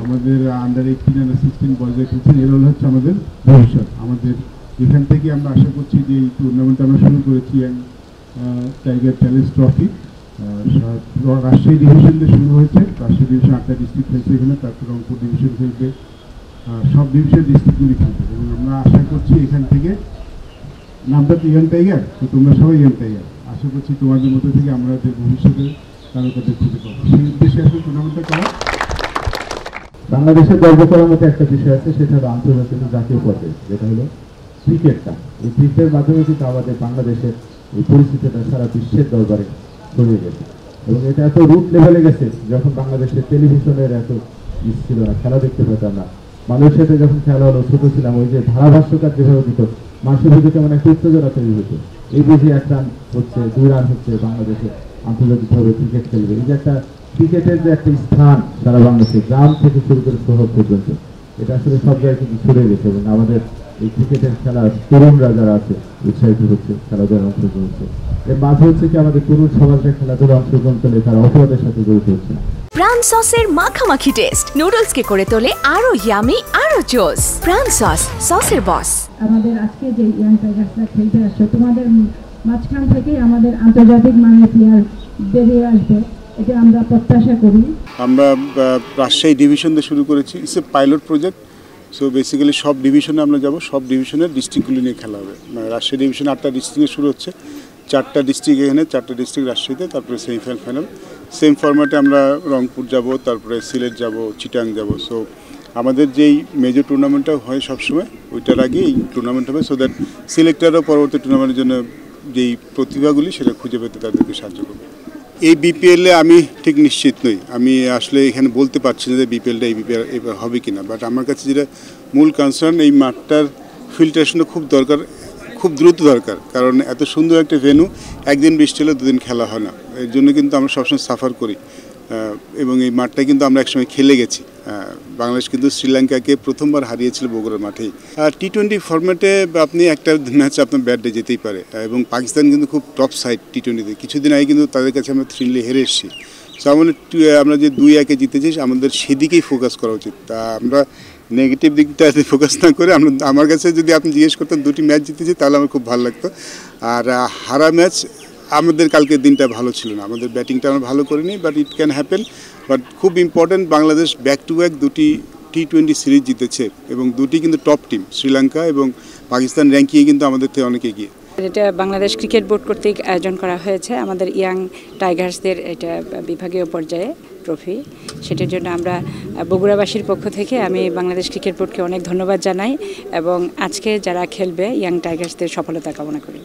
আমাদের under 18 under 16 পর্যায়ে খেলছেন, এরা হচ্ছে আমাদের ভবিষ্যৎ। আমাদের এখান থেকে আমরা আশা করছি যে এই টুর্নামেন্ট আমরা শুরু করেছি tiger challenge trophy Rajshahi division দিয়ে শুরু হয়েছে। রাজশাহী ডিভিশন 8টা ডিস্ট্রিক্ট খেলছে এখানে, তারপর রংপুর ডিভিশন খেলবে, সব ডিভিশন ডিস্ট্রিক্টগুলি খেলবে। এবং আমরা আশা করছি এখান থেকে নামটা তো ইয়াং টাইগার, তো তোমরা সবাই ইয়াং টাইগার, আশা করছি তোমাদের মধ্যে থেকে আমরা যে ভবিষ্যতে তারকাদের খুঁজে পাবো, সেই উদ্দেশ্যে আসলে টুর্নামেন্টটা করা। বাংলাদেশের গর্ব করার মতো একটা বিষয় আছে, সেটা হলো আন্তর্জাতিক জাতীয় পর্যায়ে, যেটা হলো ক্রিকেটটা। এই ক্রিকেটের মাধ্যমে কিন্তু আমাদের বাংলাদেশের এই পরিস্থিতিটা সারা বিশ্বের দরবারে ছড়িয়ে গেছে, এবং এটা এত রুট লেভেলে গেছে যখন বাংলাদেশের টেলিভিশনের এত ছিল না, খেলা দেখতে পেতাম না। মানুষের সাথে যখন খেলা হলো, ছোট ছিলাম, ওই যে ধারাভাষ্যকার যেভাবে দিত, মানুষের ভিতরে কেমন একটা উত্তেজনা তৈরি হতো, এই বুঝি 1 রান হচ্ছে, 2 রান হচ্ছে, বাংলাদেশে আন্তর্জাতিকভাবে ক্রিকেট খেলবে। এই যে একটা ক্রিকেটের যে একটা স্থান সারা বাংলাদেশে, গ্রাম থেকে শুরু করে শহর পর্যন্ত, এটা আসলে সব জায়গায় কিন্তু ছড়ে গেছে। এবং আমাদের এই ক্রিকেটের খেলা তরুণরা যারা আছে উৎসাহিত হচ্ছে, খেলাধুলায় অংশগ্রহণ হচ্ছে। এর মাঝে হচ্ছে কি আমাদের তরুণ সমাজে খেলাধুলায় অংশগ্রহণ করলে তারা অপরাধের সাথে জড়িত হচ্ছে। প্রাণ সসের মাখামাখি টেস্ট নুডলসকে করে তোলে আরো ইয়ামি, আরো জোস। প্রাণ সস, সসের বস। আমাদের আজকে যে ইয়াং টাইগার্সরা খেলতে আসছে, তোমাদের মাঝখান থেকে আমাদের আন্তর্জাতিক মানের প্লেয়ার বেরিয়ে আসবে, এটা আমরা প্রত্যাশা করি। আমরা রাজশাহী ডিভিশন দিয়ে শুরু করেছি, it's a pilot project. So basically সব ডিভিশনে আমরা যাব, সব ডিভিশনের ডিস্ট্রিক্টগুলি নিয়ে খেলা হবে। রাজশাহী ডিভিশন 8টা ডিস্ট্রিক্টে শুরু হচ্ছে, 4টা ডিস্ট্রিক্ট এখানে, 4টা ডিস্ট্রিক্ট রাজশাহীতে, তারপরে সেমিফাইনাল, ফাইনাল। সেম ফরম্যাটে আমরা রংপুর যাব, তারপরে সিলেট যাব, চিটাং যাব। সো আমাদের যেই মেজর টুর্নামেন্টটা হয় সবসময়, ওইটার আগে এই টুর্নামেন্ট হবে, সো দ্যাট সিলেক্টরও পরবর্তী টুর্নামেন্টের জন্য যেই প্রতিভাগুলি সেটা খুঁজে পেতে তাদেরকে সাহায্য করবে। এই বিপিএলে আমি ঠিক নিশ্চিত নই, আমি আসলে এখানে বলতে পারছি না যে বিপিএলটা এই বিপিএল এবার হবে কি না। বাট আমার কাছে যেটা মূল কনসার্ন, এই মাঠটার ফিল্টারেশনটা খুব দরকার, খুব দ্রুত দরকার। কারণ এত সুন্দর একটা ভেন্যু, একদিন বৃষ্টি হলে 2 দিন খেলা হয় না। এর জন্য কিন্তু আমরা সবসময় সাফার করি, এবং এই মাঠটা কিন্তু আমরা একসময় খেলে গেছি। বাংলাদেশ কিন্তু শ্রীলঙ্কাকে প্রথমবার হারিয়েছিল বগুড়ার মাঠেই। টি20 ফরম্যাটে আপনি একটা ম্যাচ আপনার ব্যাট ডে যেতেই পারে, এবং পাকিস্তান কিন্তু খুব টপ সাইড টি20তে। কিছুদিন আগে কিন্তু তাদের কাছে আমরা 3-0 হেরে এসেছি। সো আমরা যে 2-1 জিতেছি, আমাদের সেদিকেই ফোকাস করা উচিত। তা আমরা নেগেটিভ দিকটাতে ফোকাস না করে, আমার কাছে যদি আপনি জিজ্ঞেস করতেন 2টি ম্যাচ জিতেছি, তাহলে আমার খুব ভালো লাগতো। আর হারা ম্যাচ, আমাদের কালকের দিনটা ভালো ছিল না, আমাদের ব্যাটিংটা আমরা ভালো করিনি, but it can happen. But খুব important, Bangladesh back to back 2টি টি20 সিরিজ জিতেছে, এবং 2টি কিন্তু টপ টিম, শ্রীলঙ্কা এবং পাকিস্তান র্যাঙ্কিংয়ে কিন্তু আমাদের থেকে অনেক এগিয়ে। এটা বাংলাদেশ ক্রিকেট বোর্ড কর্তৃক আয়োজন করা হয়েছে আমাদের ইয়াং টাইগার্সদের, এটা বিভাগীয় পর্যায়ে ট্রফি। সেটার জন্য আমরা বগুড়াবাসীর পক্ষ থেকে আমি বাংলাদেশ ক্রিকেট বোর্ডকে অনেক ধন্যবাদ জানাই, এবং আজকে যারা খেলবে ইয়াং টাইগার্সদের সফলতা কামনা করি।